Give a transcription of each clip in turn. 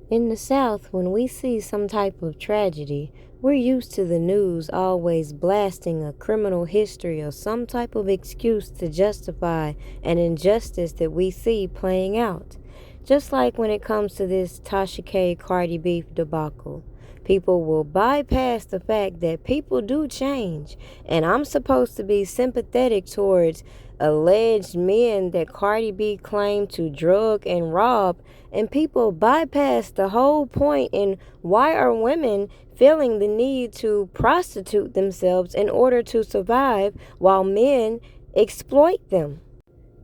In the South, when we see some type of tragedy, we're used to the news always blasting a criminal history or some type of excuse to justify an injustice that we see playing out. Just like when it comes to this Tasha K Cardi B debacle. People will bypass the fact that people do change, and I'm supposed to be sympathetic towards alleged men that Cardi B claimed to drug and rob, and people bypass the whole point in why are women feeling the need to prostitute themselves in order to survive while men exploit them.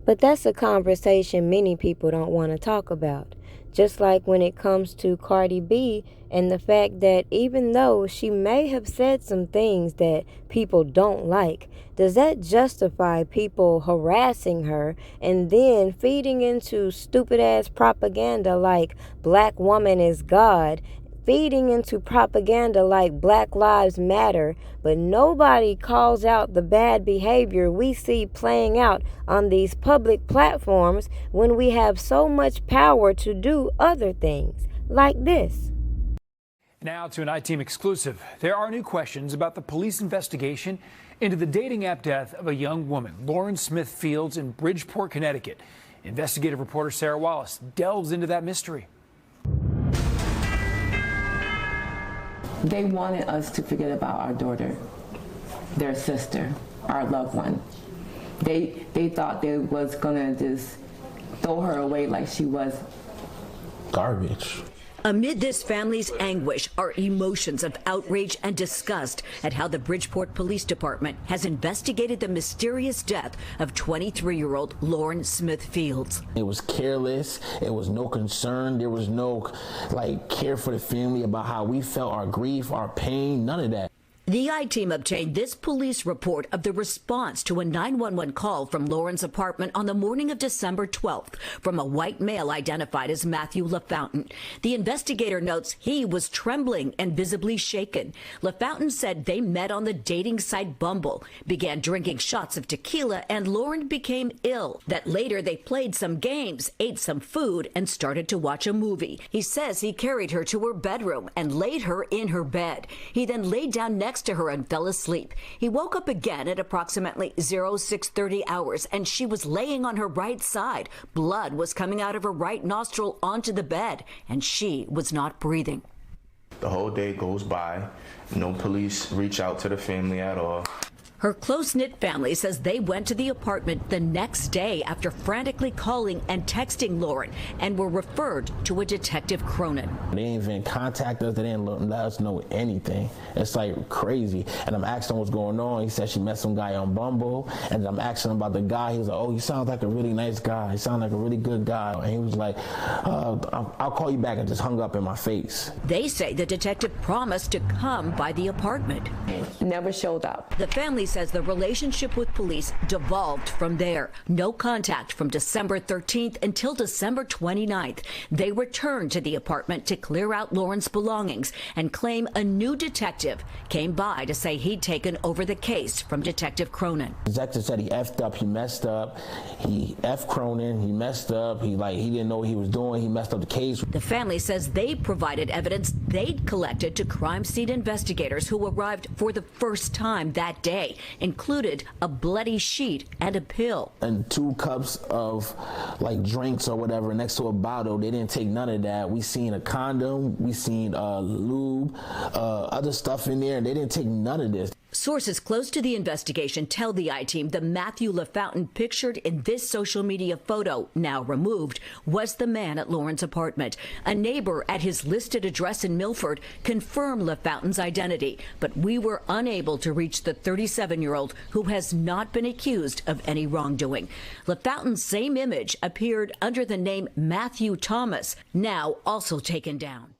But that's a conversation many people don't want to talk about. Just like when it comes to Cardi B and the fact that even though she may have said some things that people don't like, does that justify people harassing her and then feeding into stupid ass propaganda like black woman is God, feeding into propaganda like Black Lives Matter, but nobody calls out the bad behavior we see playing out on these public platforms when we have so much power to do other things, like this? Now to an I-Team exclusive. There are new questions about the police investigation into the dating app death of a young woman, Lauren Smith Fields, in Bridgeport, Connecticut. Investigative reporter Sarah Wallace delves into that mystery. They wanted us to forget about our daughter, their sister, our loved one. They thought they was gonna just throw her away like she was garbage. Amid this family's anguish are emotions of outrage and disgust at how the Bridgeport Police Department has investigated the mysterious death of 23-year-old Lauren Smith Fields. It was careless. It was no concern. There was no care for the family about how we felt, our grief, our pain, none of that. The I-Team obtained this police report of the response to a 911 call from Lauren's apartment on the morning of December 12th from a white male identified as Matthew LaFountain. The investigator notes he was trembling and visibly shaken. LaFountain said they met on the dating site Bumble, began drinking shots of tequila, and Lauren became ill. That later they played some games, ate some food, and started to watch a movie. He says he carried her to her bedroom and laid her in her bed. He then laid down next to her and fell asleep. He woke up again at approximately 0630 hours, and she was laying on her right side. Blood was coming out of her right nostril onto the bed, and she was not breathing. The whole day goes by. No police reach out to the family at all. Her close-knit family says they went to the apartment the next day after frantically calling and texting Lauren and were referred to a Detective Cronin. They didn't even contact us. They didn't let us know anything. It's crazy. And I'm asking what's going on. He said she met some guy on Bumble. And I'm asking him about the guy. He was like, oh, he sounds like a really nice guy. He sounds like a really good guy. And he was like, I'll call you back, and just hung up in my face. They say the detective promised to come by the apartment. never showed up. The family says the relationship with police devolved from there. No contact from December 13th until December 29th. They returned to the apartment to clear out Lauren's belongings and claim a new detective came by to say he'd taken over the case from Detective Cronin. The detective said he effed up, he messed up, he effed Cronin, he messed up, he didn't know what he was doing, he messed up the case. The family says they provided evidence they'd collected to crime scene investigators who arrived for the first time that day, included a bloody sheet and a pill. And 2 cups of drinks or whatever next to a bottle. They didn't take none of that. We seen a condom, we seen lube, other stuff in there, and they didn't take none of this. Sources close to the investigation tell the I-Team the Matthew LaFountain pictured in this social media photo, now removed, was the man at Lauren's apartment. A neighbor at his listed address in Milford confirmed LaFountain's identity, but we were unable to reach the 37-year-old who has not been accused of any wrongdoing. LaFountain's same image appeared under the name Matthew Thomas, now also taken down.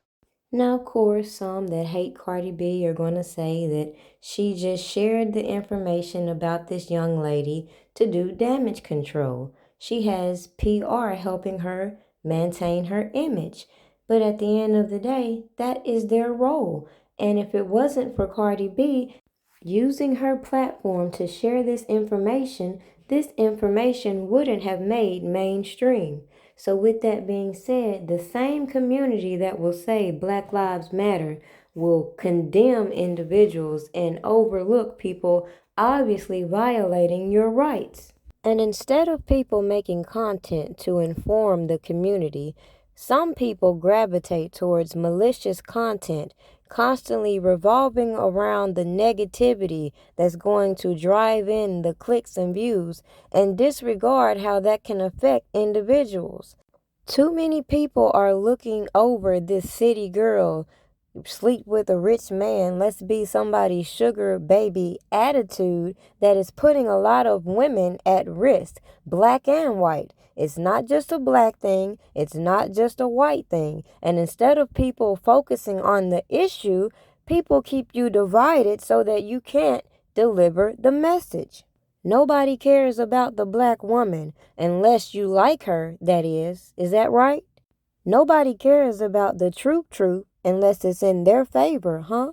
Now, of course, some that hate Cardi B are going to say that she just shared the information about this young lady to do damage control. She has PR helping her maintain her image. But at the end of the day, that is their role. And if it wasn't for Cardi B using her platform to share this information wouldn't have made mainstream. So with that being said, the same community that will say Black Lives Matter will condemn individuals and overlook people obviously violating your rights. And instead of people making content to inform the community, some people gravitate towards malicious content, constantly revolving around the negativity that's going to drive in the clicks and views and disregard how that can affect individuals. Too many people are looking over this city girl, sleep with a rich man, let's be somebody's sugar baby attitude that is putting a lot of women at risk, black and white. It's not just a black thing, it's not just a white thing. And instead of people focusing on the issue, people keep you divided so that you can't deliver the message. Nobody cares about the black woman unless you like her, that is. Is that right? Nobody cares about the truth unless it's in their favor, huh?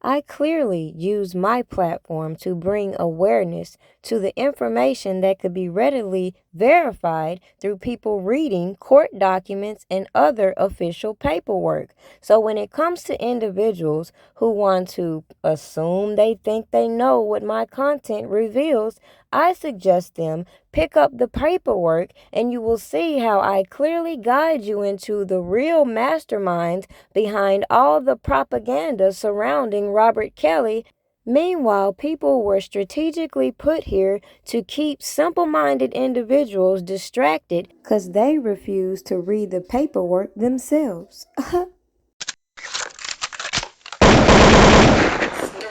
I clearly use my platform to bring awareness to the information that could be readily verified through people reading court documents and other official paperwork. So when it comes to individuals who want to assume they think they know what my content reveals, I suggest them pick up the paperwork and you will see how I clearly guide you into the real masterminds behind all the propaganda surrounding Robert Kelly. Meanwhile, people were strategically put here to keep simple-minded individuals distracted because they refuse to read the paperwork themselves. The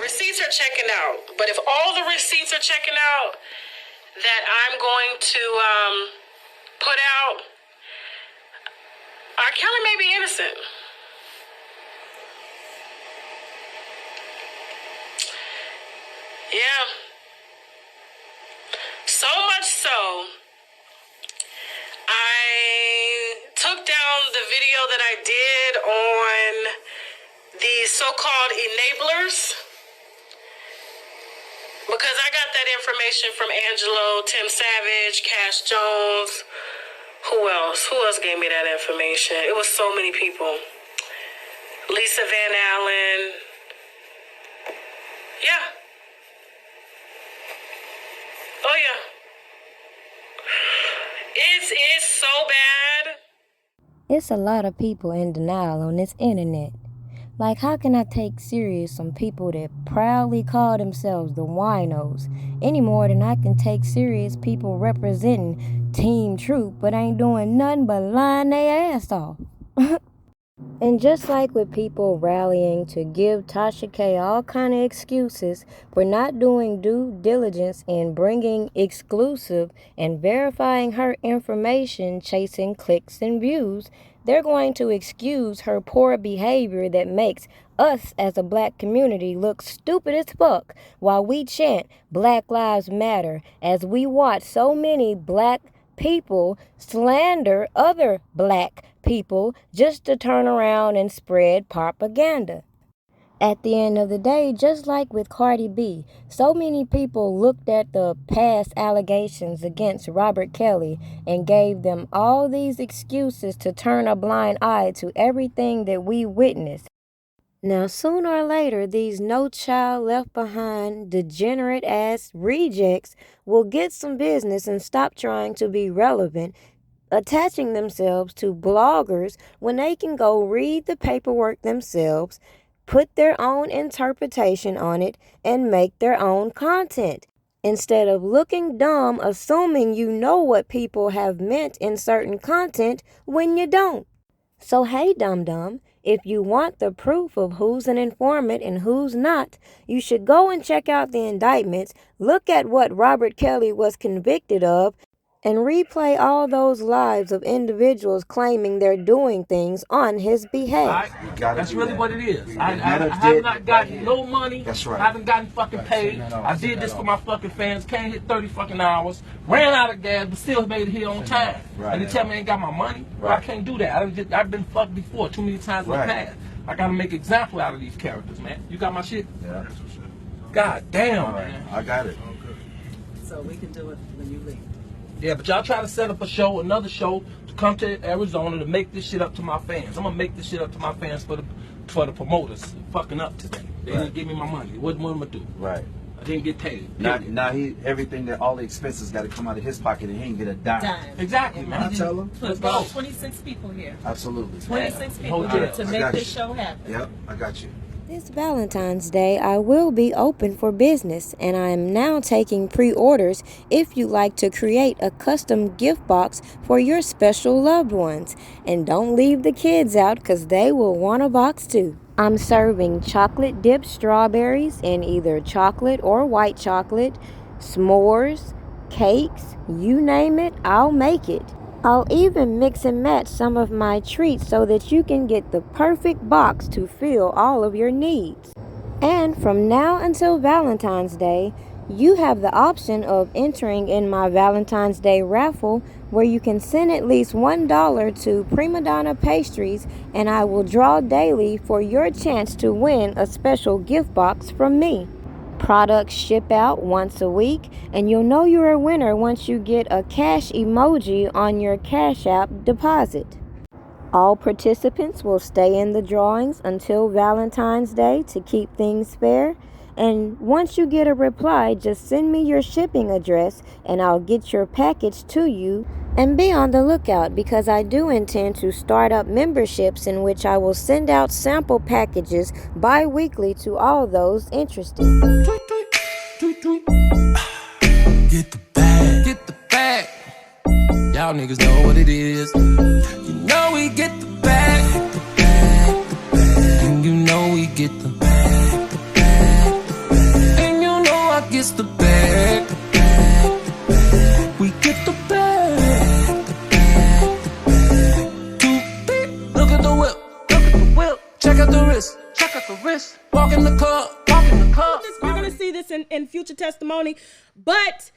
receipts are checking out, but if all the receipts are checking out that I'm going to put out, R. Kelly may be innocent. Yeah. So much so, I took down the video that I did on the so-called enablers because I got that information from Angelo, Tim Savage, Cash Jones. Who else? Who else gave me that information? It was so many people. Lisa Van Allen. Yeah. Oh, yeah. It's so bad. It's a lot of people in denial on this internet. Like, how can I take serious some people that proudly call themselves the winos any more than I can take serious people representing Team Truth but ain't doing nothing but lying their ass off? And just like with people rallying to give Tasha K all kind of excuses for not doing due diligence in bringing exclusive and verifying her information, chasing clicks and views, they're going to excuse her poor behavior that makes us as a black community look stupid as fuck while we chant Black Lives Matter as we watch so many black people slander other black people just to turn around and spread propaganda. At the end of the day, just like with Cardi B, so many people looked at the past allegations against Robert Kelly and gave them all these excuses to turn a blind eye to everything that we witnessed. Now, sooner or later, these no child left behind degenerate ass rejects will get some business and stop trying to be relevant, attaching themselves to bloggers when they can go read the paperwork themselves, put their own interpretation on it, and make their own content. Instead of looking dumb, assuming you know what people have meant in certain content when you don't. So hey, dum-dum, if you want the proof of who's an informant and who's not, you should go and check out the indictments, look at what Robert Kelly was convicted of, and replay all those lives of individuals claiming they're doing things on his behalf. That's really what it is. I have not gotten no money. That's right. I haven't gotten fucking paid. I did this for my fucking fans. Can't hit 30 fucking hours. Ran out of gas, but still made it here on time. Right. And they tell me I ain't got my money. Right. I can't do that. I've been fucked before too many times in the past. I gotta make example out of these characters, man. You got my shit? Yeah. God damn, man. I got it. So we can do it when you leave. Yeah, but y'all try to set up a show, another show, to come to Arizona to make this shit up to my fans. I'm gonna make this shit up to my fans for the promoters fucking up today. They didn't give me my money. What am I gonna do? Right. I didn't get paid. Now everything that all the expenses got to come out of his pocket, and he ain't get a dime. Exactly, man. I tell him. Let's go. 26 people here. Absolutely. 26 people Yeah. here to I make got this you. show happen. Yep, I got you. This Valentine's Day, I will be open for business, and I am now taking pre-orders if you'd like to create a custom gift box for your special loved ones. And don't leave the kids out, because they will want a box too. I'm serving chocolate dipped strawberries in either chocolate or white chocolate, s'mores, cakes, you name it, I'll make it. I'll even mix and match some of my treats so that you can get the perfect box to fill all of your needs. And from now until Valentine's Day, you have the option of entering in my Valentine's Day raffle, where you can send at least $1 to Primadonna Pastries, and I will draw daily for your chance to win a special gift box from me. Products ship out once a week, and you'll know you're a winner once you get a cash emoji on your Cash App deposit. All participants will stay in the drawings until Valentine's Day to keep things fair. And once you get a reply, just send me your shipping address and I'll get your package to you. And be on the lookout, because I do intend to start up memberships in which I will send out sample packages bi-weekly to all those interested. Get the bag. Get the bag. Y'all niggas know what it is. You know we get the bag. Get the bag, the bag. And you know we get the bag, the bag, the bag. And you know I gets the bag, the bag, the bag. We get the bag. Look at the whip, look at the whip. Check out the wrist, check out the wrist. Walk in the club, walk in the club. You're gonna see this in future testimony, but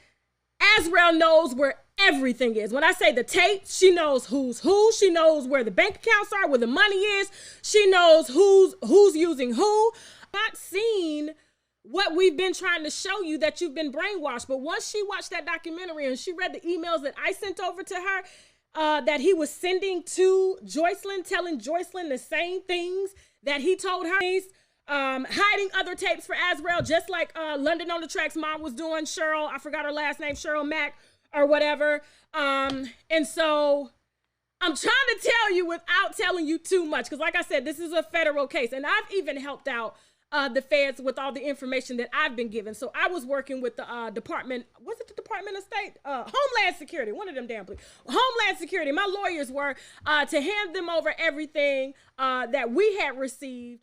Azrael knows where everything is. When I say the tape, she knows who's who. She knows where the bank accounts are, where the money is. She knows who's using who. Not seen what we've been trying to show you, that you've been brainwashed. But once she watched that documentary and she read the emails that I sent over to her, that he was sending to Joycelyn, telling Joycelyn the same things that he told her, hiding other tapes for Azrael, just like London on the Track's mom was doing, Cheryl, I forgot her last name, Cheryl Mack or whatever. And so I'm trying to tell you without telling you too much, because like I said, this is a federal case, and I've even helped out the feds with all the information that I've been given. So I was working with the Department, was it the Department of State? Homeland Security, one of them damn places. Homeland Security, my lawyers were, to hand them over everything that we had received